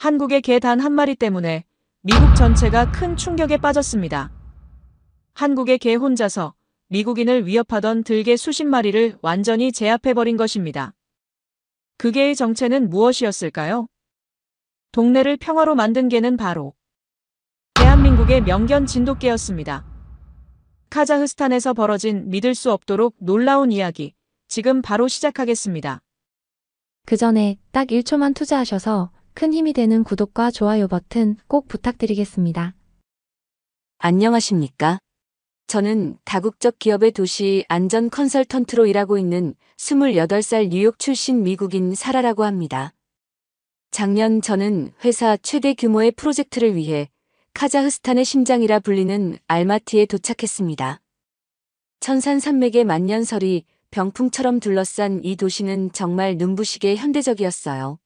한국의 개 단 한 마리 때문에 미국 전체가 큰 충격에 빠졌습니다. 한국의 개 혼자서 미국인을 위협하던 들개 수십 마리를 완전히 제압해버린 것입니다. 그 개의 정체는 무엇이었을까요? 동네를 평화로 만든 개는 바로 대한민국의 명견 진돗개였습니다. 카자흐스탄에서 벌어진 믿을 수 없도록 놀라운 이야기, 지금 바로 시작하겠습니다. 그 전에 딱 1초만 투자하셔서 큰 힘이 되는 구독과 좋아요 버튼 꼭 부탁드리겠습니다. 안녕하십니까? 저는 다국적 기업의 도시 안전 컨설턴트로 일하고 있는 28살 뉴욕 출신 미국인 사라라고 합니다. 작년 저는 회사 최대 규모의 프로젝트를 위해 카자흐스탄의 심장이라 불리는 알마티에 도착했습니다. 천산산맥의 만년설이 병풍처럼 둘러싼 이 도시는 정말 눈부시게 현대적이었어요.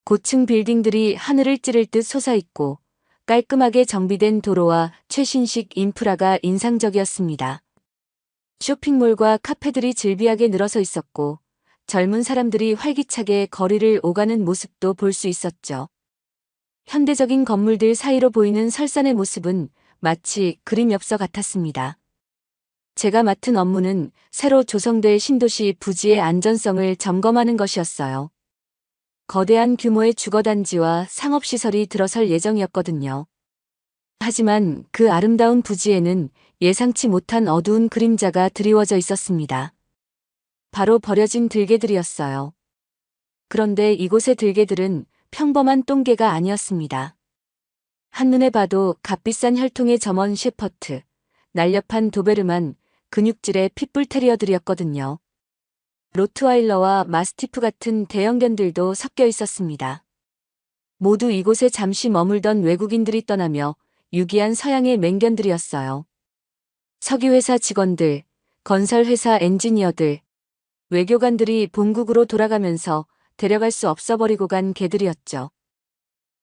고층 빌딩들이 하늘을 찌를 듯 솟아있고 깔끔하게 정비된 도로와 최신식 인프라가 인상적이었습니다. 쇼핑몰과 카페들이 즐비하게 늘어서 있었고 젊은 사람들이 활기차게 거리를 오가는 모습도 볼 수 있었죠. 현대적인 건물들 사이로 보이는 설산의 모습은 마치 그림 엽서 같았습니다. 제가 맡은 업무는 새로 조성될 신도시 부지의 안전성을 점검하는 것이었어요. 거대한 규모의 주거단지와 상업시설이 들어설 예정이었거든요. 하지만 그 아름다운 부지에는 예상치 못한 어두운 그림자가 드리워져 있었습니다. 바로 버려진 들개들이었어요. 그런데 이곳의 들개들은 평범한 똥개가 아니었습니다. 한눈에 봐도 값비싼 혈통의 점원 셰퍼트, 날렵한 도베르만, 근육질의 핏불 테리어들이었거든요. 로트와일러와 마스티프 같은 대형견들도 섞여 있었습니다. 모두 이곳에 잠시 머물던 외국인들이 떠나며 유기한 서양의 맹견들이었어요. 석유회사 직원들, 건설회사 엔지니어들, 외교관들이 본국으로 돌아가면서 데려갈 수 없어 버리고 간 개들이었죠.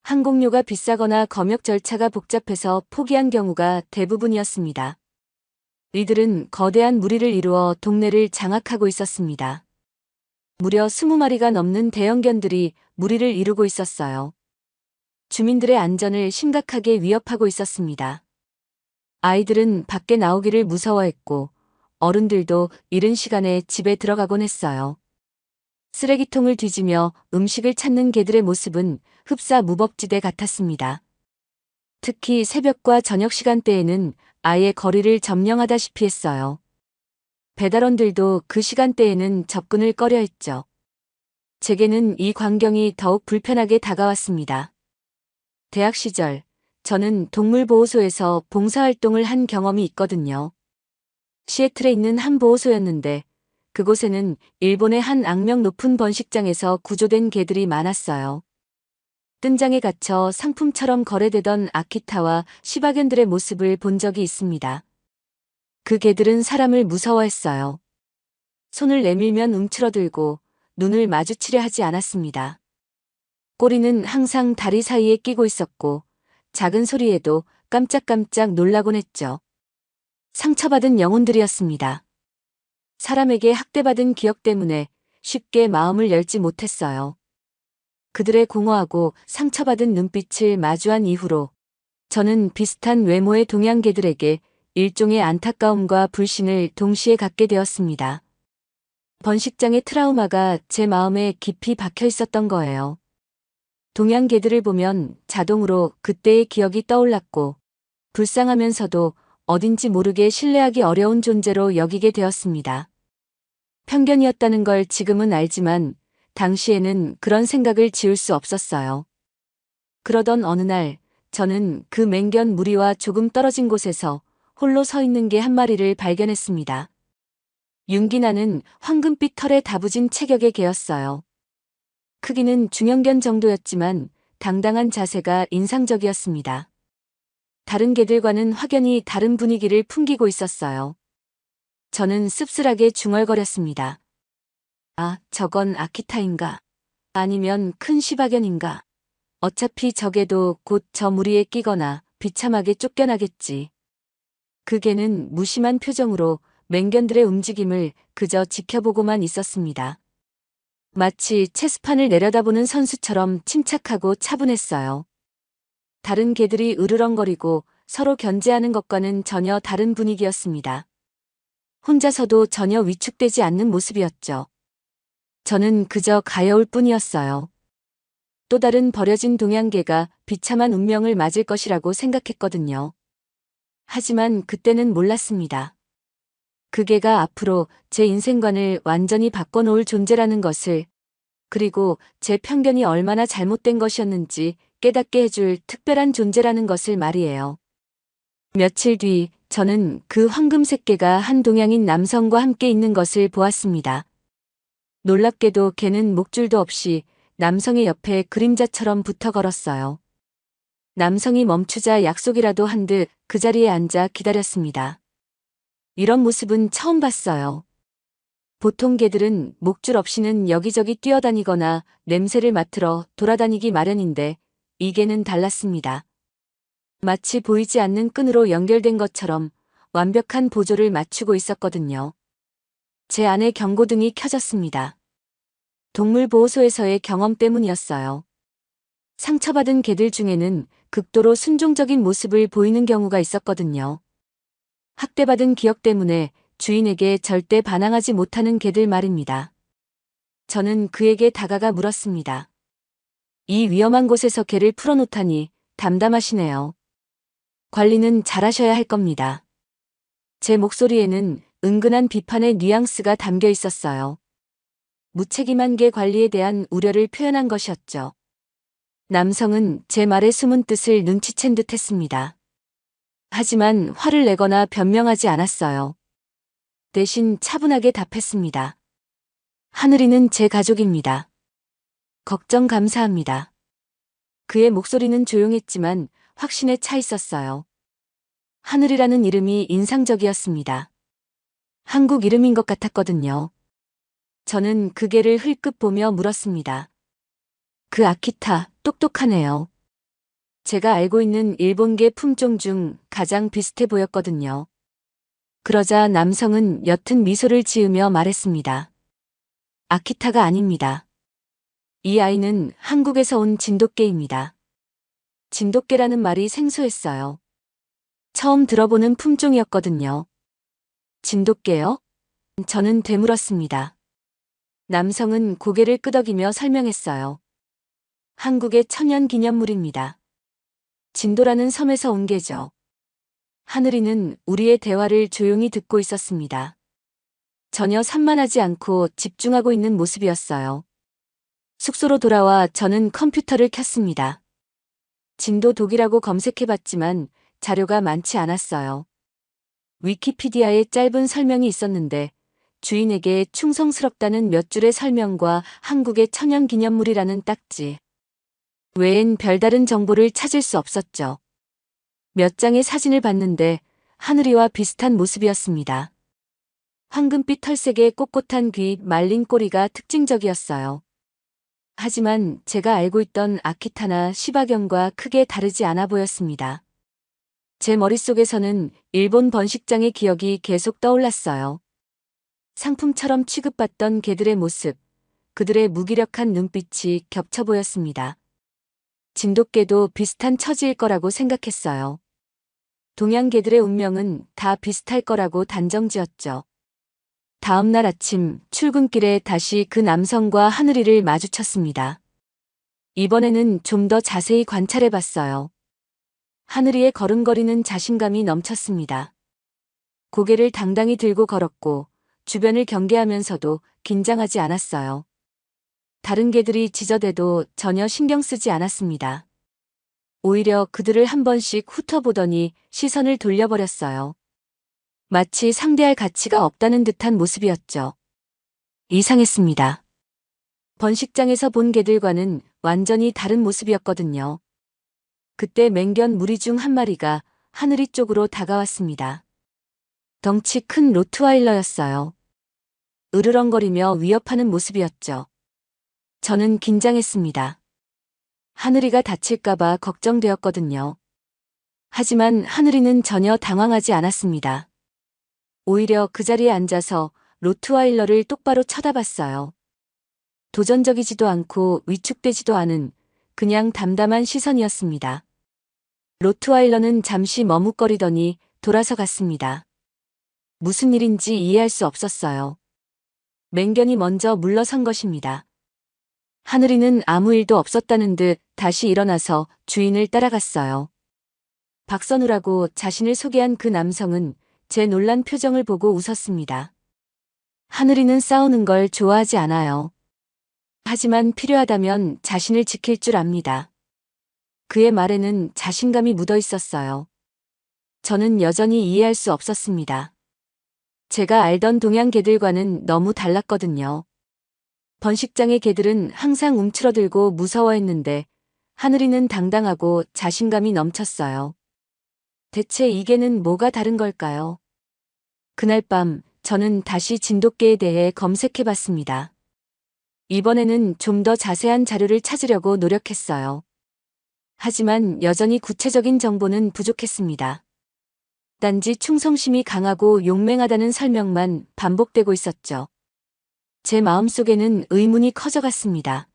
항공료가 비싸거나 검역 절차가 복잡해서 포기한 경우가 대부분이었습니다. 이들은 거대한 무리를 이루어 동네를 장악하고 있었습니다. 무려 20마리가 넘는 대형견들이 무리를 이루고 있었어요. 주민들의 안전을 심각하게 위협하고 있었습니다. 아이들은 밖에 나오기를 무서워했고 어른들도 이른 시간에 집에 들어가곤 했어요. 쓰레기통을 뒤지며 음식을 찾는 개들의 모습은 흡사 무법지대 같았습니다. 특히 새벽과 저녁 시간대에는 아예 거리를 점령하다시피 했어요. 배달원들도 그 시간대에는 접근을 꺼려했죠. 제게는 이 광경이 더욱 불편하게 다가왔습니다. 대학 시절, 저는 동물보호소에서 봉사활동을 한 경험이 있거든요. 시애틀에 있는 한 보호소였는데 그곳에는 일본의 한 악명 높은 번식장에서 구조된 개들이 많았어요. 뜬장에 갇혀 상품처럼 거래되던 아키타와 시바견들의 모습을 본 적이 있습니다. 그 개들은 사람을 무서워했어요. 손을 내밀면 움츠러들고 눈을 마주치려 하지 않았습니다. 꼬리는 항상 다리 사이에 끼고 있었고 작은 소리에도 깜짝깜짝 놀라곤 했죠. 상처받은 영혼들이었습니다. 사람에게 학대받은 기억 때문에 쉽게 마음을 열지 못했어요. 그들의 공허하고 상처받은 눈빛을 마주한 이후로 저는 비슷한 외모의 동양개들에게 일종의 안타까움과 불신을 동시에 갖게 되었습니다. 번식장의 트라우마가 제 마음에 깊이 박혀 있었던 거예요. 동양개들을 보면 자동으로 그때의 기억이 떠올랐고 불쌍하면서도 어딘지 모르게 신뢰하기 어려운 존재로 여기게 되었습니다. 편견이었다는 걸 지금은 알지만 당시에는 그런 생각을 지울 수 없었어요. 그러던 어느 날 저는 그 맹견 무리와 조금 떨어진 곳에서 홀로 서 있는 개 한 마리를 발견했습니다. 윤기나는 황금빛 털에 다부진 체격의 개였어요. 크기는 중형견 정도였지만 당당한 자세가 인상적이었습니다. 다른 개들과는 확연히 다른 분위기를 풍기고 있었어요. 저는 씁쓸하게 중얼거렸습니다. 아, 저건 아키타인가? 아니면 큰 시바견인가? 어차피 저게도 곧 저 무리에 끼거나 비참하게 쫓겨나겠지. 그 개는 무심한 표정으로 맹견들의 움직임을 그저 지켜보고만 있었습니다. 마치 체스판을 내려다보는 선수처럼 침착하고 차분했어요. 다른 개들이 으르렁거리고 서로 견제하는 것과는 전혀 다른 분위기였습니다. 혼자서도 전혀 위축되지 않는 모습이었죠. 저는 그저 가여울 뿐이었어요. 또 다른 버려진 동양개가 비참한 운명을 맞을 것이라고 생각했거든요. 하지만 그때는 몰랐습니다. 그 개가 앞으로 제 인생관을 완전히 바꿔놓을 존재라는 것을, 그리고 제 편견이 얼마나 잘못된 것이었는지 깨닫게 해줄 특별한 존재라는 것을 말이에요. 며칠 뒤 저는 그 황금색 개가 한 동양인 남성과 함께 있는 것을 보았습니다. 놀랍게도 개는 목줄도 없이 남성의 옆에 그림자처럼 붙어 걸었어요. 남성이 멈추자 약속이라도 한 듯 그 자리에 앉아 기다렸습니다. 이런 모습은 처음 봤어요. 보통 개들은 목줄 없이는 여기저기 뛰어다니거나 냄새를 맡으러 돌아다니기 마련인데 이 개는 달랐습니다. 마치 보이지 않는 끈으로 연결된 것처럼 완벽한 보조를 맞추고 있었거든요. 제 안에 경고등이 켜졌습니다. 동물보호소에서의 경험 때문이었어요. 상처받은 개들 중에는 극도로 순종적인 모습을 보이는 경우가 있었거든요. 학대받은 기억 때문에 주인에게 절대 반항하지 못하는 개들 말입니다. 저는 그에게 다가가 물었습니다. 이 위험한 곳에서 개를 풀어놓다니 담담하시네요. 관리는 잘하셔야 할 겁니다. 제 목소리에는 은근한 비판의 뉘앙스가 담겨 있었어요. 무책임한 개 관리에 대한 우려를 표현한 것이었죠. 남성은 제 말의 숨은 뜻을 눈치챈 듯 했습니다. 하지만 화를 내거나 변명하지 않았어요. 대신 차분하게 답했습니다. 하늘이는 제 가족입니다. 걱정 감사합니다. 그의 목소리는 조용했지만 확신에 차 있었어요. 하늘이라는 이름이 인상적이었습니다. 한국 이름인 것 같았거든요. 저는 그 개를 흘끗 보며 물었습니다. 그 아키타, 똑똑하네요. 제가 알고 있는 일본개 품종 중 가장 비슷해 보였거든요. 그러자 남성은 옅은 미소를 지으며 말했습니다. 아키타가 아닙니다. 이 아이는 한국에서 온 진돗개입니다. 진돗개라는 말이 생소했어요. 처음 들어보는 품종이었거든요. 진돗개요? 저는 되물었습니다. 남성은 고개를 끄덕이며 설명했어요. 한국의 천연기념물입니다. 진도라는 섬에서 온 개죠. 하늘이는 우리의 대화를 조용히 듣고 있었습니다. 전혀 산만하지 않고 집중하고 있는 모습이었어요. 숙소로 돌아와 저는 컴퓨터를 켰습니다. 진도 독이라고 검색해봤지만 자료가 많지 않았어요. 위키피디아에 짧은 설명이 있었는데 주인에게 충성스럽다는 몇 줄의 설명과 한국의 천연기념물이라는 딱지 외엔 별다른 정보를 찾을 수 없었죠. 몇 장의 사진을 봤는데 하늘이와 비슷한 모습이었습니다. 황금빛 털색의 꼿꼿한 귀, 말린 꼬리가 특징적이었어요. 하지만 제가 알고 있던 아키타나 시바견과 크게 다르지 않아 보였습니다. 제 머릿속에서는 일본 번식장의 기억이 계속 떠올랐어요. 상품처럼 취급받던 개들의 모습, 그들의 무기력한 눈빛이 겹쳐 보였습니다. 진돗개도 비슷한 처지일 거라고 생각했어요. 동양개들의 운명은 다 비슷할 거라고 단정지었죠. 다음 날 아침 출근길에 다시 그 남성과 하늘이를 마주쳤습니다. 이번에는 좀 더 자세히 관찰해봤어요. 하늘이의 걸음걸이는 자신감이 넘쳤습니다. 고개를 당당히 들고 걸었고 주변을 경계하면서도 긴장하지 않았어요. 다른 개들이 짖어대도 전혀 신경 쓰지 않았습니다. 오히려 그들을 한 번씩 훑어보더니 시선을 돌려버렸어요. 마치 상대할 가치가 없다는 듯한 모습이었죠. 이상했습니다. 번식장에서 본 개들과는 완전히 다른 모습이었거든요. 그때 맹견 무리 중 한 마리가 하늘이 쪽으로 다가왔습니다. 덩치 큰 로트와일러였어요. 으르렁거리며 위협하는 모습이었죠. 저는 긴장했습니다. 하늘이가 다칠까봐 걱정되었거든요. 하지만 하늘이는 전혀 당황하지 않았습니다. 오히려 그 자리에 앉아서 로트와일러를 똑바로 쳐다봤어요. 도전적이지도 않고 위축되지도 않은 그냥 담담한 시선이었습니다. 로트와일러는 잠시 머뭇거리더니 돌아서 갔습니다. 무슨 일인지 이해할 수 없었어요. 맹견이 먼저 물러선 것입니다. 하늘이는 아무 일도 없었다는 듯 다시 일어나서 주인을 따라갔어요. 박선우라고 자신을 소개한 그 남성은 제 놀란 표정을 보고 웃었습니다. 하늘이는 싸우는 걸 좋아하지 않아요. 하지만 필요하다면 자신을 지킬 줄 압니다. 그의 말에는 자신감이 묻어 있었어요. 저는 여전히 이해할 수 없었습니다. 제가 알던 동양 개들과는 너무 달랐거든요. 번식장의 개들은 항상 움츠러들고 무서워했는데 하늘이는 당당하고 자신감이 넘쳤어요. 대체 이 개는 뭐가 다른 걸까요? 그날 밤 저는 다시 진돗개에 대해 검색해 봤습니다. 이번에는 좀 더 자세한 자료를 찾으려고 노력했어요. 하지만 여전히 구체적인 정보는 부족했습니다. 단지 충성심이 강하고 용맹하다는 설명만 반복되고 있었죠. 제 마음속에는 의문이 커져갔습니다.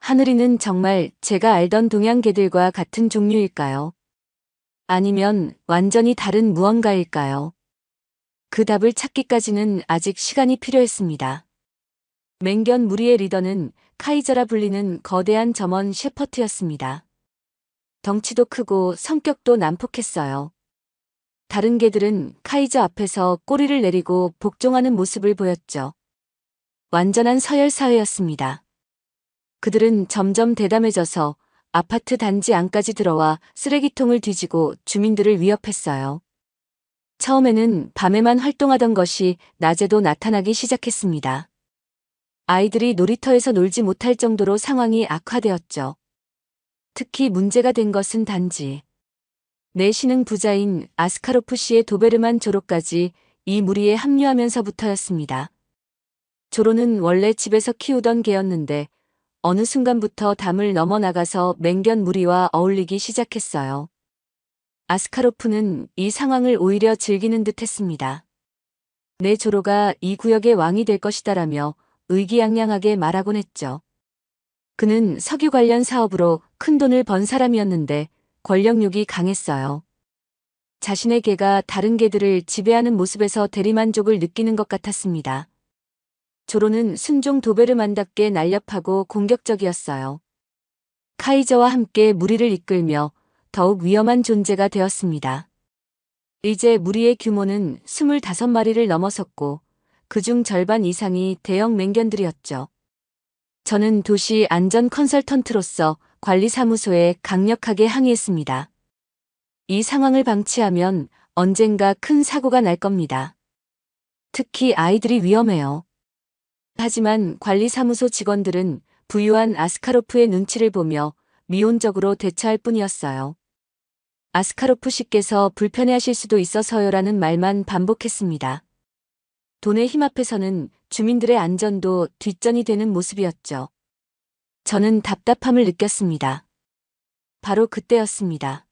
하늘이는 정말 제가 알던 동양 개들과 같은 종류일까요? 아니면 완전히 다른 무언가일까요? 그 답을 찾기까지는 아직 시간이 필요했습니다. 맹견 무리의 리더는 카이저라 불리는 거대한 점원 셰퍼트였습니다. 덩치도 크고 성격도 난폭했어요. 다른 개들은 카이저 앞에서 꼬리를 내리고 복종하는 모습을 보였죠. 완전한 서열 사회였습니다. 그들은 점점 대담해져서 아파트 단지 안까지 들어와 쓰레기통을 뒤지고 주민들을 위협했어요. 처음에는 밤에만 활동하던 것이 낮에도 나타나기 시작했습니다. 아이들이 놀이터에서 놀지 못할 정도로 상황이 악화되었죠. 특히 문제가 된 것은 단지 내신흥 부자인 아스카로프 씨의 도베르만 조로까지 이 무리에 합류하면서부터였습니다. 조로는 원래 집에서 키우던 개였는데 어느 순간부터 담을 넘어 나가서 맹견 무리와 어울리기 시작했어요. 아스카로프는 이 상황을 오히려 즐기는 듯 했습니다. 내 조로가 이 구역의 왕이 될 것이다라며 의기양양하게 말하곤 했죠. 그는 석유 관련 사업으로 큰 돈을 번 사람이었는데 권력욕이 강했어요. 자신의 개가 다른 개들을 지배하는 모습에서 대리만족을 느끼는 것 같았습니다. 조로는 순종 도베르만답게 날렵하고 공격적이었어요. 카이저와 함께 무리를 이끌며 더욱 위험한 존재가 되었습니다. 이제 무리의 규모는 25마리를 넘어섰고 그중 절반 이상이 대형 맹견들이었죠. 저는 도시 안전 컨설턴트로서 관리사무소에 강력하게 항의했습니다. 이 상황을 방치하면 언젠가 큰 사고가 날 겁니다. 특히 아이들이 위험해요. 하지만 관리사무소 직원들은 부유한 아스카로프의 눈치를 보며 미온적으로 대처할 뿐이었어요. 아스카로프 씨께서 불편해하실 수도 있어서요라는 말만 반복했습니다. 돈의 힘 앞에서는 주민들의 안전도 뒷전이 되는 모습이었죠. 저는 답답함을 느꼈습니다. 바로 그때였습니다.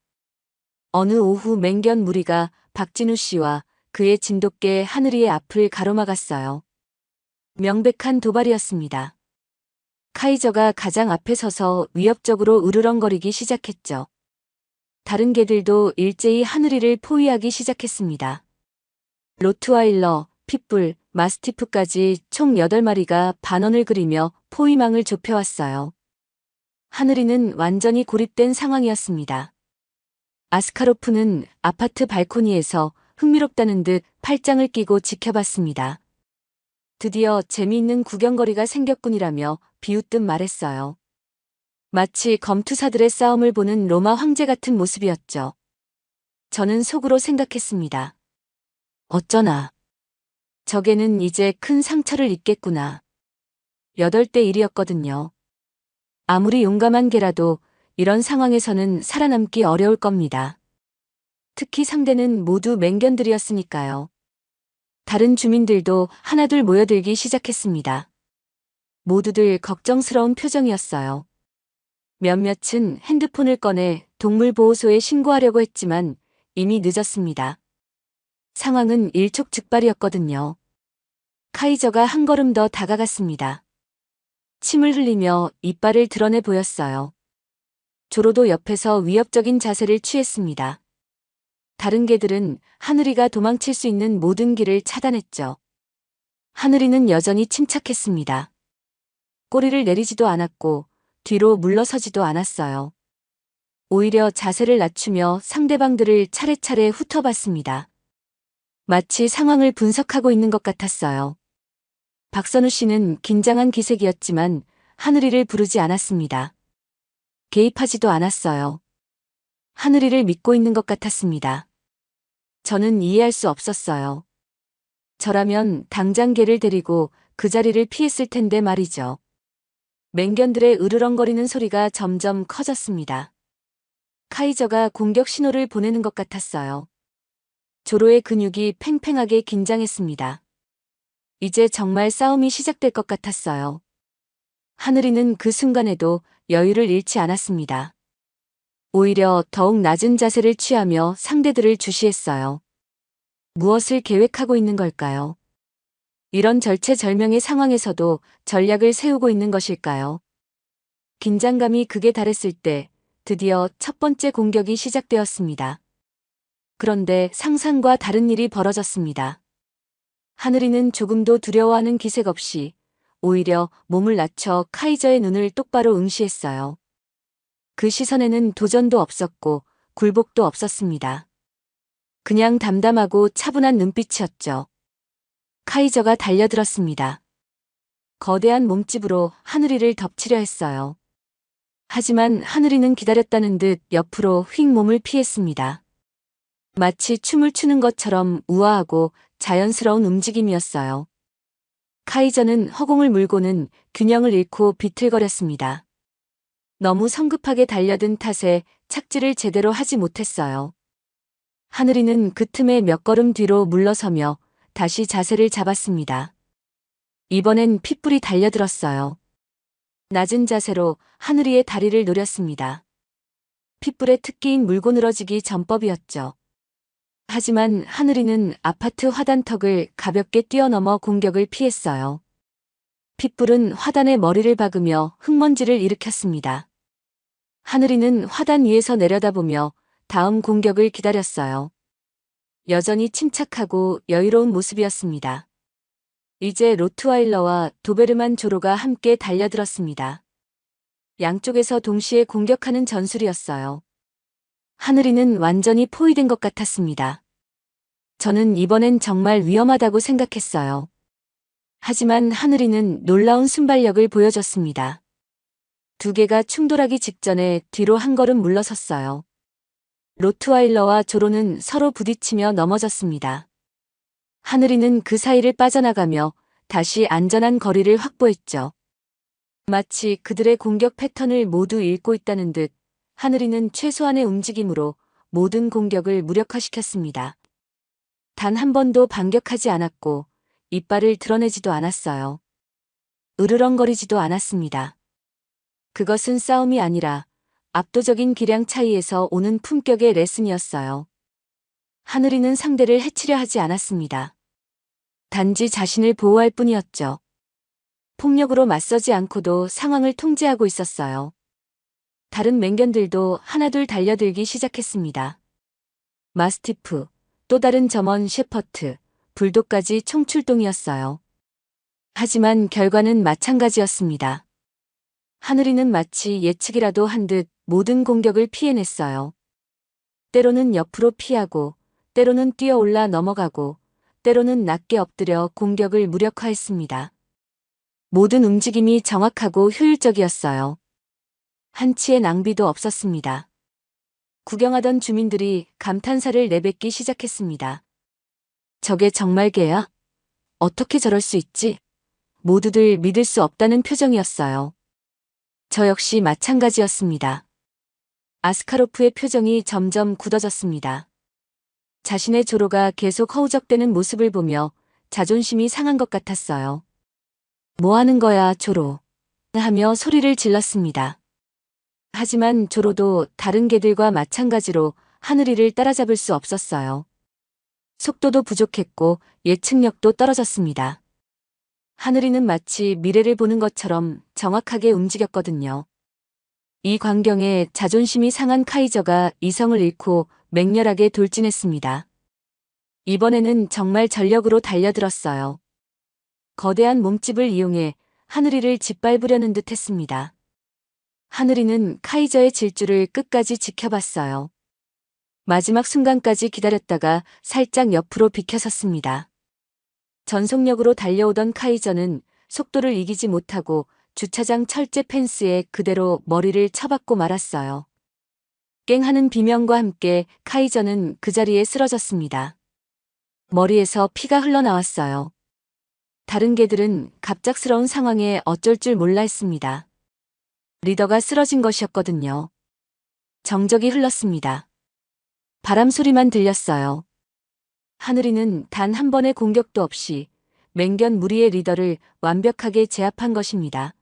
어느 오후 맹견 무리가 박진우 씨와 그의 진돗개 하늘이의 앞을 가로막았어요. 명백한 도발이었습니다. 카이저가 가장 앞에 서서 위협적으로 으르렁거리기 시작했죠. 다른 개들도 일제히 하늘이를 포위하기 시작했습니다. 로트와일러, 핏불, 마스티프까지 총 8마리가 반원을 그리며 포위망을 좁혀왔어요. 하늘이는 완전히 고립된 상황이었습니다. 아스카로프는 아파트 발코니에서 흥미롭다는 듯 팔짱을 끼고 지켜봤습니다. 드디어 재미있는 구경거리가 생겼군이라며 비웃듯 말했어요. 마치 검투사들의 싸움을 보는 로마 황제 같은 모습이었죠. 저는 속으로 생각했습니다. 어쩌나. 저게는 이제 큰 상처를 입겠구나. 8대 1이었거든요. 아무리 용감한 개라도 이런 상황에서는 살아남기 어려울 겁니다. 특히 상대는 모두 맹견들이었으니까요. 다른 주민들도 하나둘 모여들기 시작했습니다. 모두들 걱정스러운 표정이었어요. 몇몇은 핸드폰을 꺼내 동물보호소에 신고하려고 했지만 이미 늦었습니다. 상황은 일촉즉발이었거든요. 카이저가 한 걸음 더 다가갔습니다. 침을 흘리며 이빨을 드러내 보였어요. 조로도 옆에서 위협적인 자세를 취했습니다. 다른 개들은 하늘이가 도망칠 수 있는 모든 길을 차단했죠. 하늘이는 여전히 침착했습니다. 꼬리를 내리지도 않았고 뒤로 물러서지도 않았어요. 오히려 자세를 낮추며 상대방들을 차례차례 훑어봤습니다. 마치 상황을 분석하고 있는 것 같았어요. 박선우 씨는 긴장한 기색이었지만 하늘이를 부르지 않았습니다. 개입하지도 않았어요. 하늘이를 믿고 있는 것 같았습니다. 저는 이해할 수 없었어요. 저라면 당장 개를 데리고 그 자리를 피했을 텐데 말이죠. 맹견들의 으르렁거리는 소리가 점점 커졌습니다. 카이저가 공격 신호를 보내는 것 같았어요. 조로의 근육이 팽팽하게 긴장했습니다. 이제 정말 싸움이 시작될 것 같았어요. 하늘이는 그 순간에도 여유를 잃지 않았습니다. 오히려 더욱 낮은 자세를 취하며 상대들을 주시했어요. 무엇을 계획하고 있는 걸까요? 이런 절체절명의 상황에서도 전략을 세우고 있는 것일까요? 긴장감이 극에 달했을 때 드디어 첫 번째 공격이 시작되었습니다. 그런데 상상과 다른 일이 벌어졌습니다. 하늘이는 조금도 두려워하는 기색 없이 오히려 몸을 낮춰 카이저의 눈을 똑바로 응시했어요. 그 시선에는 도전도 없었고 굴복도 없었습니다. 그냥 담담하고 차분한 눈빛이었죠. 카이저가 달려들었습니다. 거대한 몸집으로 하늘이를 덮치려 했어요. 하지만 하늘이는 기다렸다는 듯 옆으로 휙 몸을 피했습니다. 마치 춤을 추는 것처럼 우아하고 자연스러운 움직임이었어요. 카이저는 허공을 물고는 균형을 잃고 비틀거렸습니다. 너무 성급하게 달려든 탓에 착지를 제대로 하지 못했어요. 하늘이는 그 틈에 몇 걸음 뒤로 물러서며 다시 자세를 잡았습니다. 이번엔 핏불이 달려들었어요. 낮은 자세로 하늘이의 다리를 노렸습니다. 핏불의 특기인 물고 늘어지기 전법이었죠. 하지만 하늘이는 아파트 화단턱을 가볍게 뛰어넘어 공격을 피했어요. 핏불은 화단의 머리를 박으며 흙먼지를 일으켰습니다. 하늘이는 화단 위에서 내려다보며 다음 공격을 기다렸어요. 여전히 침착하고 여유로운 모습이었습니다. 이제 로트와일러와 도베르만 조로가 함께 달려들었습니다. 양쪽에서 동시에 공격하는 전술이었어요. 하늘이는 완전히 포위된 것 같았습니다. 저는 이번엔 정말 위험하다고 생각했어요. 하지만 하늘이는 놀라운 순발력을 보여줬습니다. 두 개가 충돌하기 직전에 뒤로 한 걸음 물러섰어요. 로트와일러와 조로는 서로 부딪히며 넘어졌습니다. 하늘이는 그 사이를 빠져나가며 다시 안전한 거리를 확보했죠. 마치 그들의 공격 패턴을 모두 읽고 있다는 듯 하늘이는 최소한의 움직임으로 모든 공격을 무력화시켰습니다. 단 한 번도 반격하지 않았고 이빨을 드러내지도 않았어요. 으르렁거리지도 않았습니다. 그것은 싸움이 아니라 압도적인 기량 차이에서 오는 품격의 레슨이었어요. 하늘이는 상대를 해치려 하지 않았습니다. 단지 자신을 보호할 뿐이었죠. 폭력으로 맞서지 않고도 상황을 통제하고 있었어요. 다른 맹견들도 하나둘 달려들기 시작했습니다. 마스티프, 또 다른 점원 셰퍼트, 불독까지 총출동이었어요. 하지만 결과는 마찬가지였습니다. 하늘이는 마치 예측이라도 한 듯 모든 공격을 피해냈어요. 때로는 옆으로 피하고, 때로는 뛰어올라 넘어가고, 때로는 낮게 엎드려 공격을 무력화했습니다. 모든 움직임이 정확하고 효율적이었어요. 한치의 낭비도 없었습니다. 구경하던 주민들이 감탄사를 내뱉기 시작했습니다. 저게 정말 개야? 어떻게 저럴 수 있지? 모두들 믿을 수 없다는 표정이었어요. 저 역시 마찬가지였습니다. 아스카로프의 표정이 점점 굳어졌습니다. 자신의 조로가 계속 허우적대는 모습을 보며 자존심이 상한 것 같았어요. 뭐 하는 거야, 조로? 하며 소리를 질렀습니다. 하지만 조로도 다른 개들과 마찬가지로 하늘이를 따라잡을 수 없었어요. 속도도 부족했고 예측력도 떨어졌습니다. 하늘이는 마치 미래를 보는 것처럼 정확하게 움직였거든요. 이 광경에 자존심이 상한 카이저가 이성을 잃고 맹렬하게 돌진했습니다. 이번에는 정말 전력으로 달려들었어요. 거대한 몸집을 이용해 하늘이를 짓밟으려는 듯 했습니다. 하늘이는 카이저의 질주를 끝까지 지켜봤어요. 마지막 순간까지 기다렸다가 살짝 옆으로 비켜섰습니다. 전속력으로 달려오던 카이저는 속도를 이기지 못하고 주차장 철제 펜스에 그대로 머리를 쳐박고 말았어요. 깽하는 비명과 함께 카이저는 그 자리에 쓰러졌습니다. 머리에서 피가 흘러나왔어요. 다른 개들은 갑작스러운 상황에 어쩔 줄 몰라 했습니다. 리더가 쓰러진 것이었거든요. 정적이 흘렀습니다. 바람 소리만 들렸어요. 하늘이는 단 한 번의 공격도 없이 맹견 무리의 리더를 완벽하게 제압한 것입니다.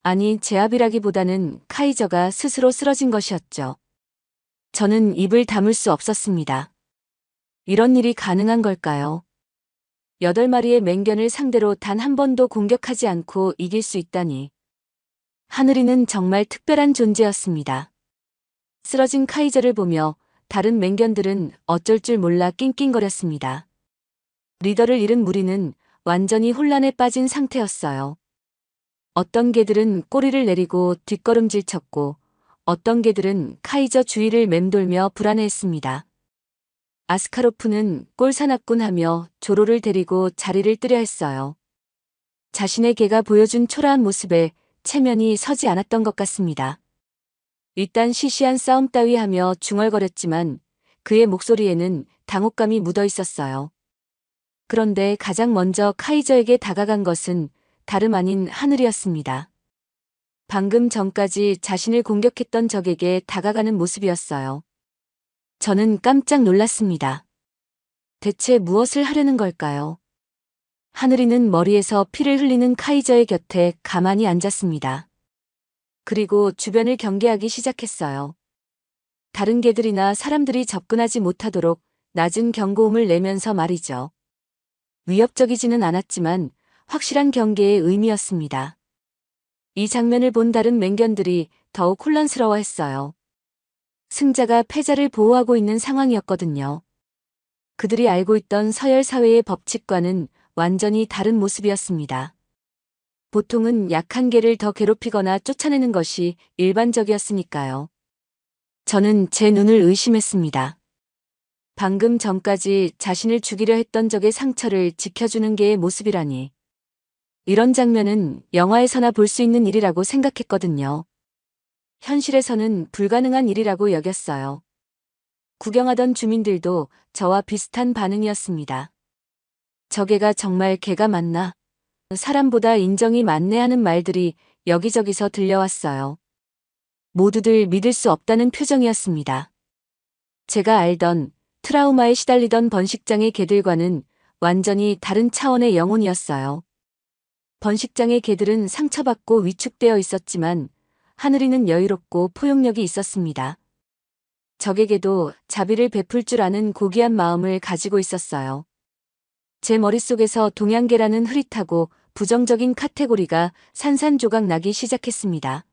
아니, 제압이라기보다는 카이저가 스스로 쓰러진 것이었죠. 저는 입을 다물 수 없었습니다. 이런 일이 가능한 걸까요? 8마리의 맹견을 상대로 단 한 번도 공격하지 않고 이길 수 있다니. 하늘이는 정말 특별한 존재였습니다. 쓰러진 카이저를 보며 다른 맹견들은 어쩔 줄 몰라 낑낑거렸습니다. 리더를 잃은 무리는 완전히 혼란에 빠진 상태였어요. 어떤 개들은 꼬리를 내리고 뒷걸음질 쳤고 어떤 개들은 카이저 주위를 맴돌며 불안해했습니다. 아스카로프는 꼴사납군하며 조로를 데리고 자리를 뜨려 했어요. 자신의 개가 보여준 초라한 모습에 체면이 서지 않았던 것 같습니다. 일단 시시한 싸움 따위 하며 중얼거렸지만 그의 목소리에는 당혹감이 묻어 있었어요. 그런데 가장 먼저 카이저에게 다가간 것은 다름 아닌 하늘이었습니다. 방금 전까지 자신을 공격했던 적에게 다가가는 모습이었어요. 저는 깜짝 놀랐습니다. 대체 무엇을 하려는 걸까요? 하늘이는 머리에서 피를 흘리는 카이저의 곁에 가만히 앉았습니다. 그리고 주변을 경계하기 시작했어요. 다른 개들이나 사람들이 접근하지 못하도록 낮은 경고음을 내면서 말이죠. 위협적이지는 않았지만 확실한 경계의 의미였습니다. 이 장면을 본 다른 맹견들이 더욱 혼란스러워했어요. 승자가 패자를 보호하고 있는 상황이었거든요. 그들이 알고 있던 서열 사회의 법칙과는 완전히 다른 모습이었습니다. 보통은 약한 개를 더 괴롭히거나 쫓아내는 것이 일반적이었으니까요. 저는 제 눈을 의심했습니다. 방금 전까지 자신을 죽이려 했던 적의 상처를 지켜주는 개의 모습이라니. 이런 장면은 영화에서나 볼 수 있는 일이라고 생각했거든요. 현실에서는 불가능한 일이라고 여겼어요. 구경하던 주민들도 저와 비슷한 반응이었습니다. 저 개가 정말 개가 맞나? 사람보다 인정이 많네 하는 말들이 여기저기서 들려왔어요. 모두들 믿을 수 없다는 표정이었습니다. 제가 알던 트라우마에 시달리던 번식장의 개들과는 완전히 다른 차원의 영혼이었어요. 번식장의 개들은 상처받고 위축되어 있었지만 하늘이는 여유롭고 포용력이 있었습니다. 적에게도 자비를 베풀 줄 아는 고귀한 마음을 가지고 있었어요. 제 머릿속에서 동양계라는 흐릿하고 부정적인 카테고리가 산산조각 나기 시작했습니다.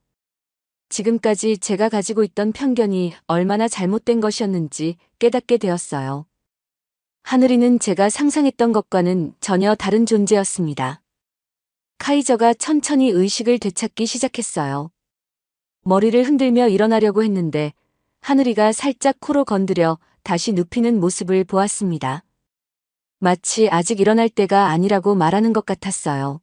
지금까지 제가 가지고 있던 편견이 얼마나 잘못된 것이었는지 깨닫게 되었어요. 하늘이는 제가 상상했던 것과는 전혀 다른 존재였습니다. 카이저가 천천히 의식을 되찾기 시작했어요. 머리를 흔들며 일어나려고 했는데 하늘이가 살짝 코로 건드려 다시 눕히는 모습을 보았습니다. 마치 아직 일어날 때가 아니라고 말하는 것 같았어요.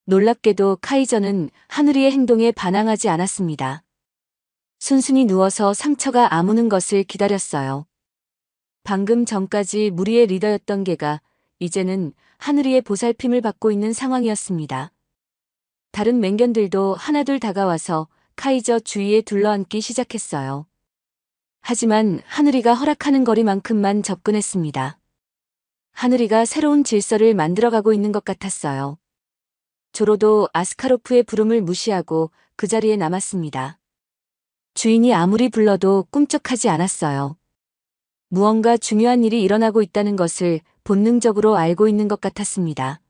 놀랍게도 카이저는 하늘이의 행동에 반항하지 않았습니다. 순순히 누워서 상처가 아무는 것을 기다렸어요. 방금 전까지 무리의 리더였던 개가 이제는 하늘이의 보살핌을 받고 있는 상황이었습니다. 다른 맹견들도 하나둘 다가와서 카이저 주위에 둘러앉기 시작했어요. 하지만 하늘이가 허락하는 거리만큼만 접근했습니다. 하늘이가 새로운 질서를 만들어가고 있는 것 같았어요. 조로도 아스카로프의 부름을 무시하고 그 자리에 남았습니다. 주인이 아무리 불러도 꿈쩍하지 않았어요. 무언가 중요한 일이 일어나고 있다는 것을 본능적으로 알고 있는 것 같았습니다.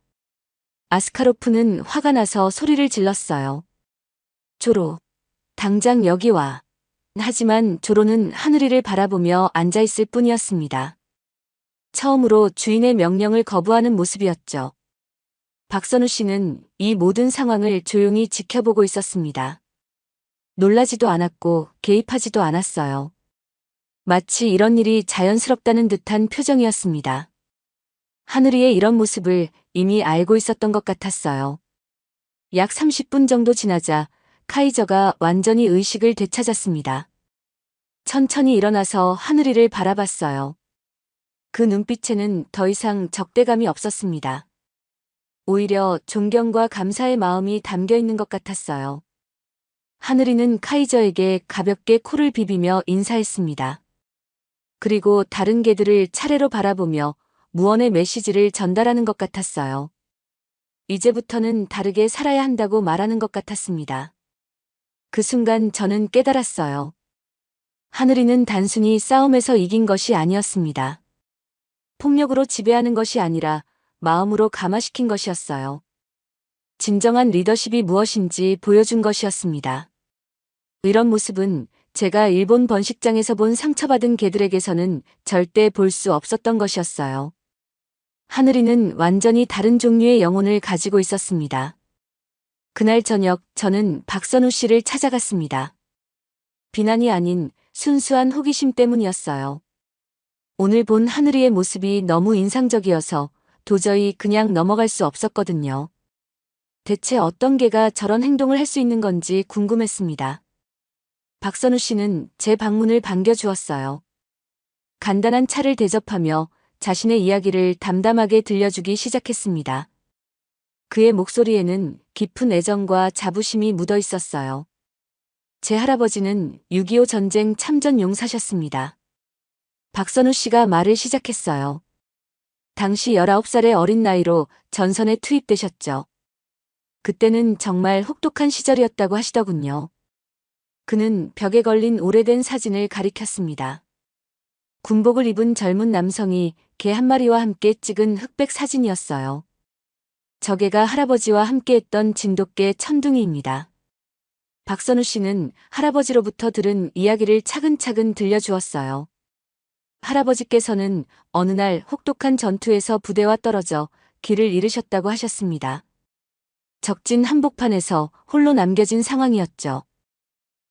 아스카로프는 화가 나서 소리를 질렀어요. 조로, 당장 여기 와. 하지만 조로는 하늘이를 바라보며 앉아있을 뿐이었습니다. 처음으로 주인의 명령을 거부하는 모습이었죠. 박선우 씨는 이 모든 상황을 조용히 지켜보고 있었습니다. 놀라지도 않았고 개입하지도 않았어요. 마치 이런 일이 자연스럽다는 듯한 표정이었습니다. 하늘이의 이런 모습을 이미 알고 있었던 것 같았어요. 약 30분 정도 지나자 카이저가 완전히 의식을 되찾았습니다. 천천히 일어나서 하늘이를 바라봤어요. 그 눈빛에는 더 이상 적대감이 없었습니다. 오히려 존경과 감사의 마음이 담겨 있는 것 같았어요. 하늘이는 카이저에게 가볍게 코를 비비며 인사했습니다. 그리고 다른 개들을 차례로 바라보며 무언의 메시지를 전달하는 것 같았어요. 이제부터는 다르게 살아야 한다고 말하는 것 같았습니다. 그 순간 저는 깨달았어요. 하늘이는 단순히 싸움에서 이긴 것이 아니었습니다. 폭력으로 지배하는 것이 아니라 마음으로 감화시킨 것이었어요. 진정한 리더십이 무엇인지 보여준 것이었습니다. 이런 모습은 제가 일본 번식장에서 본 상처받은 개들에게서는 절대 볼 수 없었던 것이었어요. 하늘이는 완전히 다른 종류의 영혼을 가지고 있었습니다. 그날 저녁 저는 박선우 씨를 찾아갔습니다. 비난이 아닌 순수한 호기심 때문이었어요. 오늘 본 하늘이의 모습이 너무 인상적이어서 도저히 그냥 넘어갈 수 없었거든요. 대체 어떤 개가 저런 행동을 할 수 있는 건지 궁금했습니다. 박선우 씨는 제 방문을 반겨주었어요. 간단한 차를 대접하며 자신의 이야기를 담담하게 들려주기 시작했습니다. 그의 목소리에는 깊은 애정과 자부심이 묻어 있었어요. 제 할아버지는 6.25 전쟁 참전 용사셨습니다. 박선우 씨가 말을 시작했어요. 당시 19살의 어린 나이로 전선에 투입되셨죠. 그때는 정말 혹독한 시절이었다고 하시더군요. 그는 벽에 걸린 오래된 사진을 가리켰습니다. 군복을 입은 젊은 남성이 개 한 마리와 함께 찍은 흑백 사진이었어요. 저 개가 할아버지와 함께했던 진돗개 천둥이입니다. 박선우 씨는 할아버지로부터 들은 이야기를 차근차근 들려주었어요. 할아버지께서는 어느 날 혹독한 전투에서 부대와 떨어져 길을 잃으셨다고 하셨습니다. 적진 한복판에서 홀로 남겨진 상황이었죠.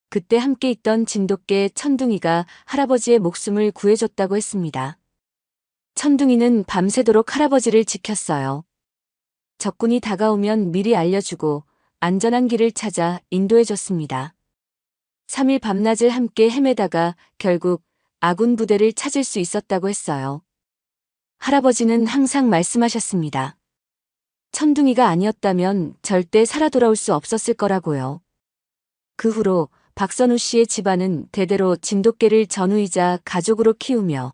그때 함께 있던 진돗개 천둥이가 할아버지의 목숨을 구해줬다고 했습니다. 천둥이는 밤새도록 할아버지를 지켰어요. 적군이 다가오면 미리 알려주고 안전한 길을 찾아 인도해줬습니다. 3일 밤낮을 함께 헤매다가 결국 아군 부대를 찾을 수 있었다고 했어요. 할아버지는 항상 말씀하셨습니다. 천둥이가 아니었다면 절대 살아 돌아올 수 없었을 거라고요. 그 후로 박선우 씨의 집안은 대대로 진돗개를 전우이자 가족으로 키우며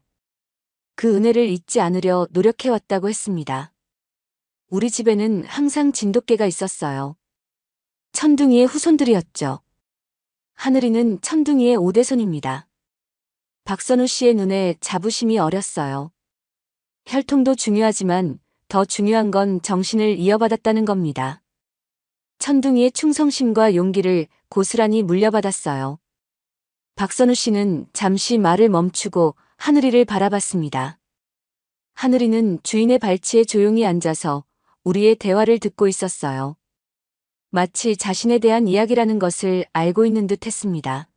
그 은혜를 잊지 않으려 노력해왔다고 했습니다. 우리 집에는 항상 진돗개가 있었어요. 천둥이의 후손들이었죠. 하늘이는 천둥이의 5대손입니다. 박선우 씨의 눈에 자부심이 어렸어요. 혈통도 중요하지만 더 중요한 건 정신을 이어받았다는 겁니다. 천둥이의 충성심과 용기를 고스란히 물려받았어요. 박선우 씨는 잠시 말을 멈추고 하늘이를 바라봤습니다. 하늘이는 주인의 발치에 조용히 앉아서 우리의 대화를 듣고 있었어요. 마치 자신에 대한 이야기라는 것을 알고 있는 듯 했습니다.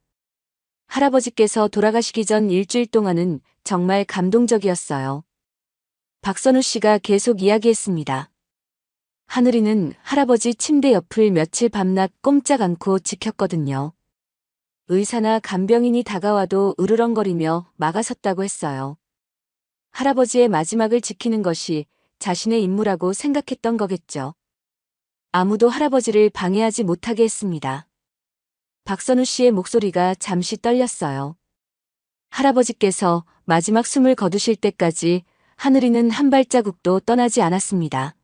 할아버지께서 돌아가시기 전 일주일 동안은 정말 감동적이었어요. 박선우 씨가 계속 이야기했습니다. 하늘이는 할아버지 침대 옆을 며칠 밤낮 꼼짝 않고 지켰거든요. 의사나 간병인이 다가와도 으르렁거리며 막아섰다고 했어요. 할아버지의 마지막을 지키는 것이 자신의 임무라고 생각했던 거겠죠. 아무도 할아버지를 방해하지 못하게 했습니다. 박선우 씨의 목소리가 잠시 떨렸어요. 할아버지께서 마지막 숨을 거두실 때까지 하늘이는 한 발자국도 떠나지 않았습니다.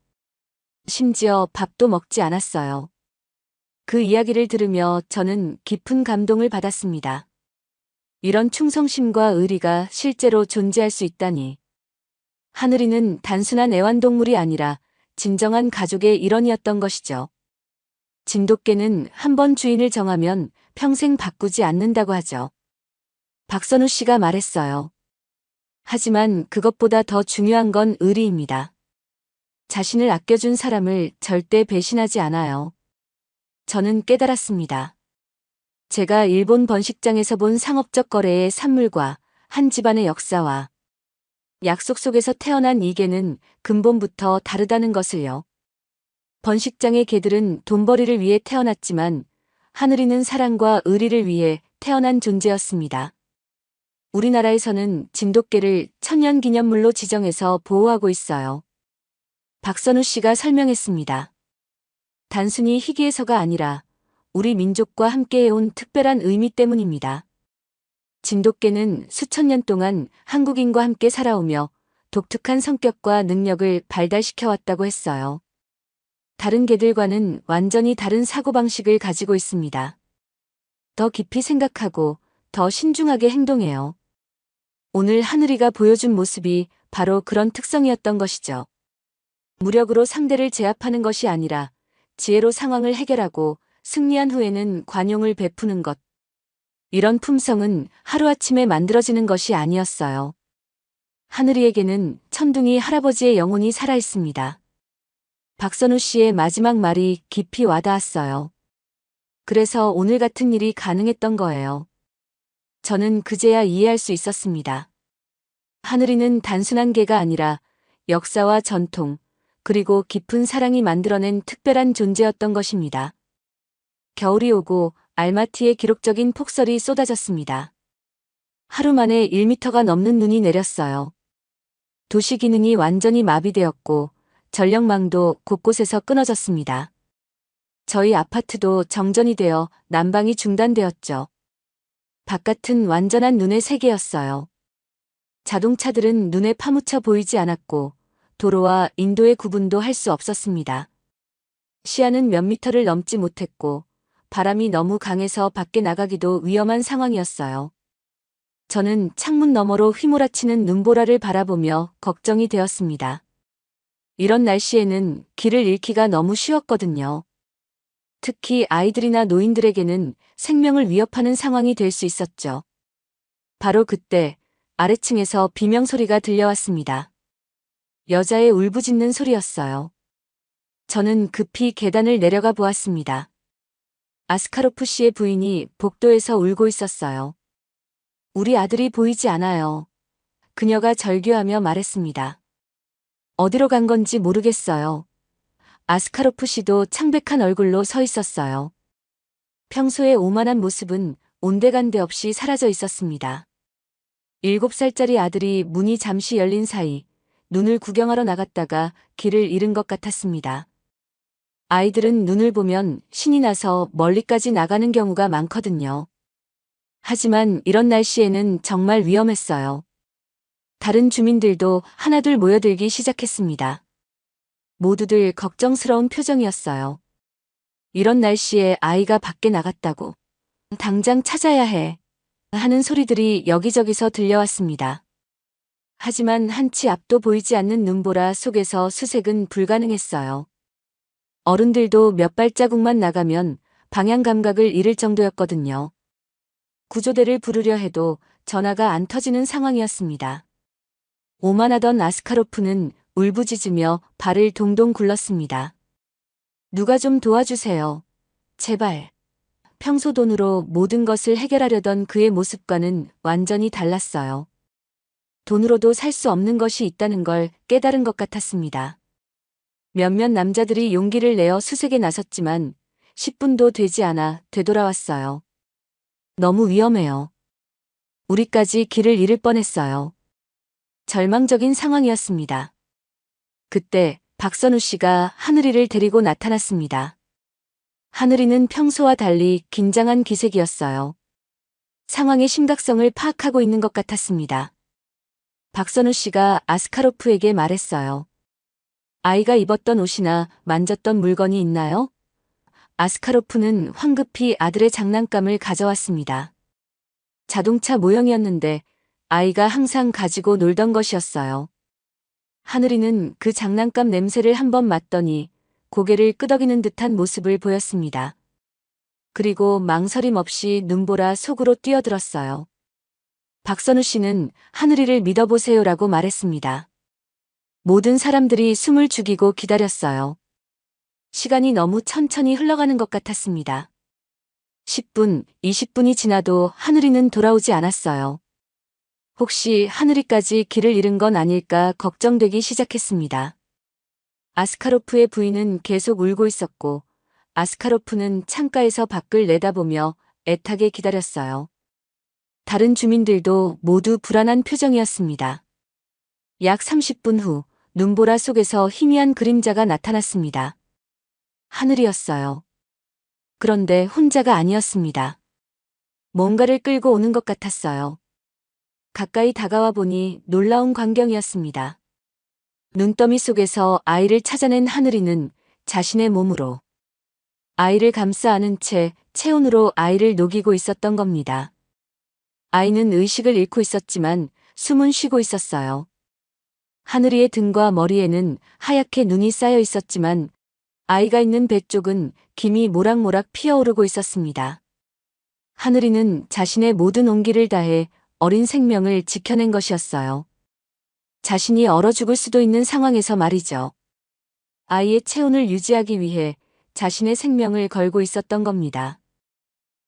심지어 밥도 먹지 않았어요. 그 이야기를 들으며 저는 깊은 감동을 받았습니다. 이런 충성심과 의리가 실제로 존재할 수 있다니. 하늘이는 단순한 애완동물이 아니라 진정한 가족의 일원이었던 것이죠. 진돗개는 한 번 주인을 정하면 평생 바꾸지 않는다고 하죠. 박선우 씨가 말했어요. 하지만 그것보다 더 중요한 건 의리입니다. 자신을 아껴준 사람을 절대 배신하지 않아요. 저는 깨달았습니다. 제가 일본 번식장에서 본 상업적 거래의 산물과 한 집안의 역사와 약속 속에서 태어난 이 개는 근본부터 다르다는 것을요. 번식장의 개들은 돈벌이를 위해 태어났지만 하늘이는 사랑과 의리를 위해 태어난 존재였습니다. 우리나라에서는 진돗개를 천년기념물로 지정해서 보호하고 있어요. 박선우 씨가 설명했습니다. 단순히 희귀해서가 아니라 우리 민족과 함께해온 특별한 의미 때문입니다. 진돗개는 수천 년 동안 한국인과 함께 살아오며 독특한 성격과 능력을 발달시켜왔다고 했어요. 다른 개들과는 완전히 다른 사고방식을 가지고 있습니다. 더 깊이 생각하고 더 신중하게 행동해요. 오늘 하늘이가 보여준 모습이 바로 그런 특성이었던 것이죠. 무력으로 상대를 제압하는 것이 아니라 지혜로 상황을 해결하고 승리한 후에는 관용을 베푸는 것. 이런 품성은 하루아침에 만들어지는 것이 아니었어요. 하늘이에게는 천둥이 할아버지의 영혼이 살아있습니다. 박선우 씨의 마지막 말이 깊이 와닿았어요. 그래서 오늘 같은 일이 가능했던 거예요. 저는 그제야 이해할 수 있었습니다. 하늘이는 단순한 개가 아니라 역사와 전통, 그리고 깊은 사랑이 만들어낸 특별한 존재였던 것입니다. 겨울이 오고 알마티에 기록적인 폭설이 쏟아졌습니다. 하루 만에 1미터가 넘는 눈이 내렸어요. 도시 기능이 완전히 마비되었고 전력망도 곳곳에서 끊어졌습니다. 저희 아파트도 정전이 되어 난방이 중단되었죠. 바깥은 완전한 눈의 세계였어요. 자동차들은 눈에 파묻혀 보이지 않았고 도로와 인도의 구분도 할 수 없었습니다. 시야는 몇 미터를 넘지 못했고 바람이 너무 강해서 밖에 나가기도 위험한 상황이었어요. 저는 창문 너머로 휘몰아치는 눈보라를 바라보며 걱정이 되었습니다. 이런 날씨에는 길을 잃기가 너무 쉬웠거든요. 특히 아이들이나 노인들에게는 생명을 위협하는 상황이 될 수 있었죠. 바로 그때 아래층에서 비명소리가 들려왔습니다. 여자의 울부짖는 소리였어요. 저는 급히 계단을 내려가 보았습니다. 아스카로프 씨의 부인이 복도에서 울고 있었어요. 우리 아들이 보이지 않아요. 그녀가 절규하며 말했습니다. 어디로 간 건지 모르겠어요. 아스카로프 씨도 창백한 얼굴로 서 있었어요. 평소의 오만한 모습은 온데간데 없이 사라져 있었습니다. 7살짜리 아들이 문이 잠시 열린 사이 눈을 구경하러 나갔다가 길을 잃은 것 같았습니다. 아이들은 눈을 보면 신이 나서 멀리까지 나가는 경우가 많거든요. 하지만 이런 날씨에는 정말 위험했어요. 다른 주민들도 하나둘 모여들기 시작했습니다. 모두들 걱정스러운 표정이었어요. 이런 날씨에 아이가 밖에 나갔다고. 당장 찾아야 해. 하는 소리들이 여기저기서 들려왔습니다. 하지만 한치 앞도 보이지 않는 눈보라 속에서 수색은 불가능했어요. 어른들도 몇 발자국만 나가면 방향 감각을 잃을 정도였거든요. 구조대를 부르려 해도 전화가 안 터지는 상황이었습니다. 오만하던 아스카로프는 울부짖으며 발을 동동 굴렀습니다. 누가 좀 도와주세요. 제발. 평소 돈으로 모든 것을 해결하려던 그의 모습과는 완전히 달랐어요. 돈으로도 살 수 없는 것이 있다는 걸 깨달은 것 같았습니다. 몇몇 남자들이 용기를 내어 수색에 나섰지만 10분도 되지 않아 되돌아왔어요. 너무 위험해요. 우리까지 길을 잃을 뻔했어요. 절망적인 상황이었습니다. 그때 박선우 씨가 하늘이를 데리고 나타났습니다. 하늘이는 평소와 달리 긴장한 기색이었어요. 상황의 심각성을 파악하고 있는 것 같았습니다. 박선우 씨가 아스카로프에게 말했어요. 아이가 입었던 옷이나 만졌던 물건이 있나요? 아스카로프는 황급히 아들의 장난감을 가져왔습니다. 자동차 모형이었는데 아이가 항상 가지고 놀던 것이었어요. 하늘이는 그 장난감 냄새를 한번 맡더니 고개를 끄덕이는 듯한 모습을 보였습니다. 그리고 망설임 없이 눈보라 속으로 뛰어들었어요. 박선우 씨는 하늘이를 믿어보세요라고 말했습니다. 모든 사람들이 숨을 죽이고 기다렸어요. 시간이 너무 천천히 흘러가는 것 같았습니다. 10분, 20분이 지나도 하늘이는 돌아오지 않았어요. 혹시 하늘이까지 길을 잃은 건 아닐까 걱정되기 시작했습니다. 아스카로프의 부인은 계속 울고 있었고 아스카로프는 창가에서 밖을 내다보며 애타게 기다렸어요. 다른 주민들도 모두 불안한 표정이었습니다. 약 30분 후 눈보라 속에서 희미한 그림자가 나타났습니다. 하늘이었어요. 그런데 혼자가 아니었습니다. 뭔가를 끌고 오는 것 같았어요. 가까이 다가와 보니 놀라운 광경이었습니다. 눈더미 속에서 아이를 찾아낸 하늘이는 자신의 몸으로 아이를 감싸 안은 채 체온으로 아이를 녹이고 있었던 겁니다. 아이는 의식을 잃고 있었지만 숨은 쉬고 있었어요. 하늘이의 등과 머리에는 하얗게 눈이 쌓여 있었지만 아이가 있는 배 쪽은 김이 모락모락 피어오르고 있었습니다. 하늘이는 자신의 모든 온기를 다해 어린 생명을 지켜낸 것이었어요. 자신이 얼어 죽을 수도 있는 상황에서 말이죠. 아이의 체온을 유지하기 위해 자신의 생명을 걸고 있었던 겁니다.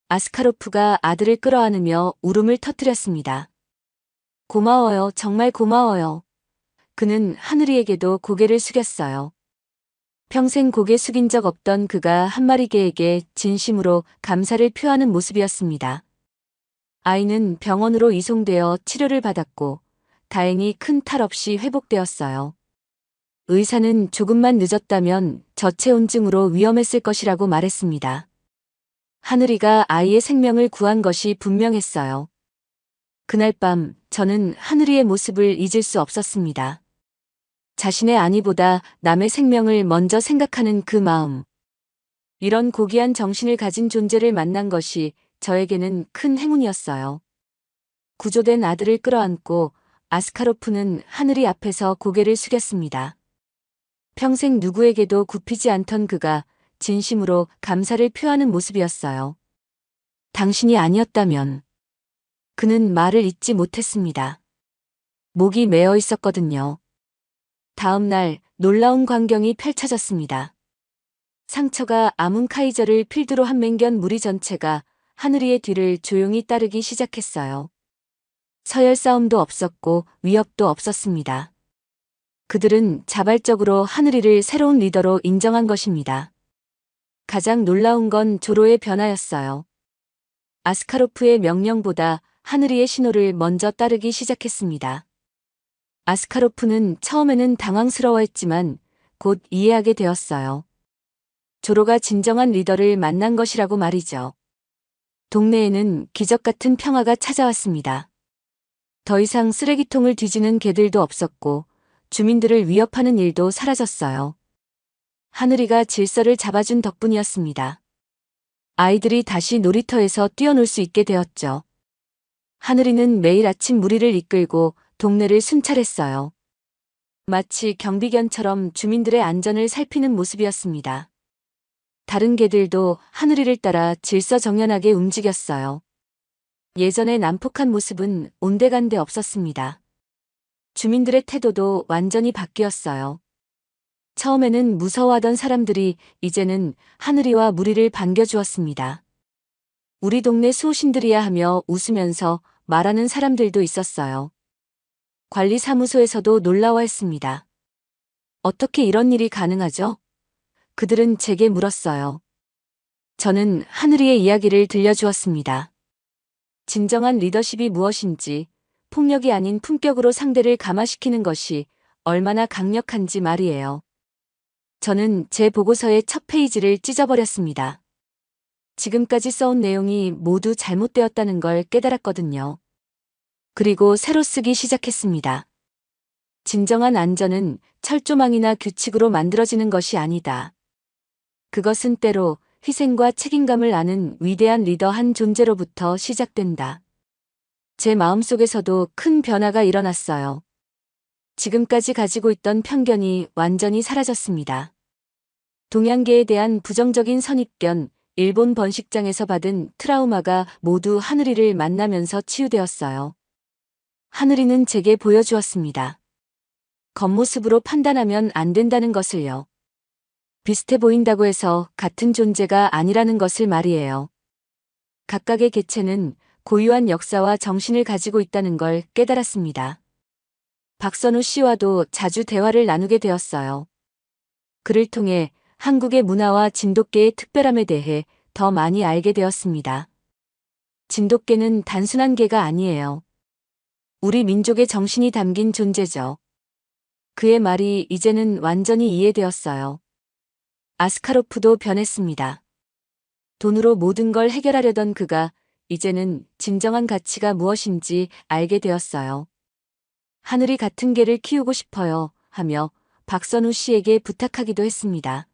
아스카로프가 아들을 끌어안으며 울음을 터뜨렸습니다. 고마워요, 정말 고마워요. 그는 하늘이에게도 고개를 숙였어요. 평생 고개 숙인 적 없던 그가 한 마리 개에게 진심으로 감사를 표하는 모습이었습니다. 아이는 병원으로 이송되어 치료를 받았고 다행히 큰 탈 없이 회복되었어요. 의사는 조금만 늦었다면 저체온증으로 위험했을 것이라고 말했습니다. 하늘이가 아이의 생명을 구한 것이 분명했어요. 그날 밤 저는 하늘이의 모습을 잊을 수 없었습니다. 자신의 안위보다 남의 생명을 먼저 생각하는 그 마음. 이런 고귀한 정신을 가진 존재를 만난 것이 저에게는 큰 행운이었어요. 구조된 아들을 끌어안고 아스카로프는 하늘이 앞에서 고개를 숙였습니다. 평생 누구에게도 굽히지 않던 그가 진심으로 감사를 표하는 모습이었어요. 당신이 아니었다면 그는 말을 잇지 못했습니다. 목이 메어 있었거든요. 다음 날 놀라운 광경이 펼쳐졌습니다. 상처가 아문 카이저를 필두로 한 맹견 무리 전체가 하늘이의 뒤를 조용히 따르기 시작했어요. 서열 싸움도 없었고 위협도 없었습니다. 그들은 자발적으로 하늘이를 새로운 리더로 인정한 것입니다. 가장 놀라운 건 조로의 변화였어요. 아스카로프의 명령보다 하늘이의 신호를 먼저 따르기 시작했습니다. 아스카로프는 처음에는 당황스러워했지만 곧 이해하게 되었어요. 조로가 진정한 리더를 만난 것이라고 말이죠. 동네에는 기적 같은 평화가 찾아왔습니다. 더 이상 쓰레기통을 뒤지는 개들도 없었고 주민들을 위협하는 일도 사라졌어요. 하늘이가 질서를 잡아준 덕분이었습니다. 아이들이 다시 놀이터에서 뛰어놀 수 있게 되었죠. 하늘이는 매일 아침 무리를 이끌고 동네를 순찰했어요. 마치 경비견처럼 주민들의 안전을 살피는 모습이었습니다. 다른 개들도 하늘이를 따라 질서정연하게 움직였어요. 예전의 난폭한 모습은 온데간데 없었습니다. 주민들의 태도도 완전히 바뀌었어요. 처음에는 무서워하던 사람들이 이제는 하늘이와 무리를 반겨주었습니다. 우리 동네 수호신들이야 하며 웃으면서 말하는 사람들도 있었어요. 관리사무소에서도 놀라워했습니다. 어떻게 이런 일이 가능하죠? 그들은 제게 물었어요. 저는 하늘이의 이야기를 들려주었습니다. 진정한 리더십이 무엇인지, 폭력이 아닌 품격으로 상대를 감화시키는 것이 얼마나 강력한지 말이에요. 저는 제 보고서의 첫 페이지를 찢어버렸습니다. 지금까지 써온 내용이 모두 잘못되었다는 걸 깨달았거든요. 그리고 새로 쓰기 시작했습니다. 진정한 안전은 철조망이나 규칙으로 만들어지는 것이 아니다. 그것은 때로 희생과 책임감을 아는 위대한 리더 한 존재로부터 시작된다. 제 마음속에서도 큰 변화가 일어났어요. 지금까지 가지고 있던 편견이 완전히 사라졌습니다. 동양계에 대한 부정적인 선입견, 일본 번식장에서 받은 트라우마가 모두 하늘이를 만나면서 치유되었어요. 하늘이는 제게 보여주었습니다. 겉모습으로 판단하면 안 된다는 것을요. 비슷해 보인다고 해서 같은 존재가 아니라는 것을 말이에요. 각각의 개체는 고유한 역사와 정신을 가지고 있다는 걸 깨달았습니다. 박선우 씨와도 자주 대화를 나누게 되었어요. 그를 통해 한국의 문화와 진돗개의 특별함에 대해 더 많이 알게 되었습니다. 진돗개는 단순한 개가 아니에요. 우리 민족의 정신이 담긴 존재죠. 그의 말이 이제는 완전히 이해되었어요. 아스카로프도 변했습니다. 돈으로 모든 걸 해결하려던 그가 이제는 진정한 가치가 무엇인지 알게 되었어요. 하늘이 같은 개를 키우고 싶어요 하며 박선우 씨에게 부탁하기도 했습니다.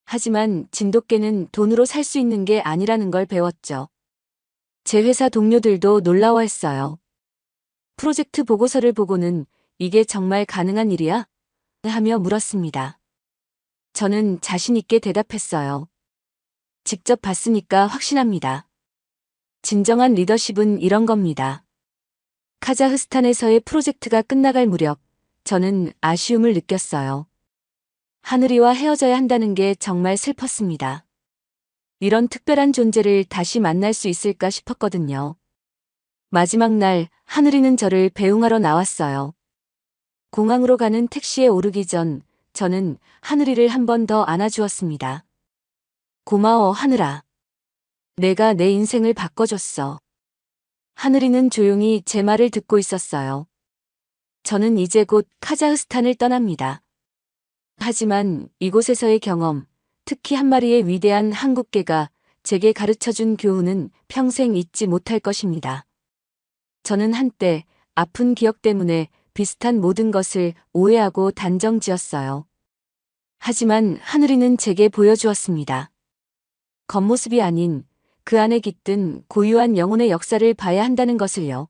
하지만 진돗개는 돈으로 살 수 있는 게 아니라는 걸 배웠죠. 제 회사 동료들도 놀라워했어요. 프로젝트 보고서를 보고는 이게 정말 가능한 일이야? 하며 물었습니다. 저는 자신 있게 대답했어요. 직접 봤으니까 확신합니다. 진정한 리더십은 이런 겁니다. 카자흐스탄에서의 프로젝트가 끝나갈 무렵 저는 아쉬움을 느꼈어요. 하늘이와 헤어져야 한다는 게 정말 슬펐습니다. 이런 특별한 존재를 다시 만날 수 있을까 싶었거든요. 마지막 날 하늘이는 저를 배웅하러 나왔어요. 공항으로 가는 택시에 오르기 전 저는 하늘이를 한 번 더 안아주었습니다. 고마워 하늘아. 내가 내 인생을 바꿔줬어. 하늘이는 조용히 제 말을 듣고 있었어요. 저는 이제 곧 카자흐스탄을 떠납니다. 하지만 이곳에서의 경험, 특히 한 마리의 위대한 한국개가 제게 가르쳐준 교훈은 평생 잊지 못할 것입니다. 저는 한때 아픈 기억 때문에 비슷한 모든 것을 오해하고 단정지었어요. 하지만 하늘이는 제게 보여주었습니다. 겉모습이 아닌 그 안에 깃든 고유한 영혼의 역사를 봐야 한다는 것을요.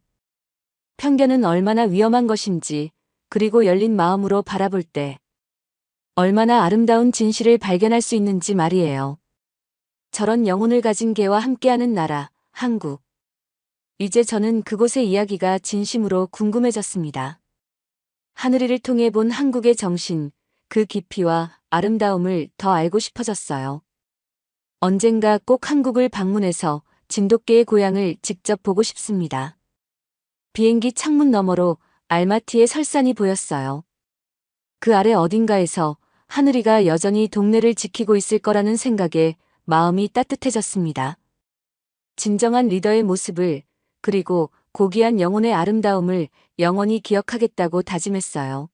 편견은 얼마나 위험한 것인지, 그리고 열린 마음으로 바라볼 때 얼마나 아름다운 진실을 발견할 수 있는지 말이에요. 저런 영혼을 가진 개와 함께하는 나라, 한국. 이제 저는 그곳의 이야기가 진심으로 궁금해졌습니다. 하늘이를 통해 본 한국의 정신, 그 깊이와 아름다움을 더 알고 싶어졌어요. 언젠가 꼭 한국을 방문해서 진돗개의 고향을 직접 보고 싶습니다. 비행기 창문 너머로 알마티의 설산이 보였어요. 그 아래 어딘가에서 하늘이가 여전히 동네를 지키고 있을 거라는 생각에 마음이 따뜻해졌습니다. 진정한 리더의 모습을, 그리고 고귀한 영혼의 아름다움을 영원히 기억하겠다고 다짐했어요.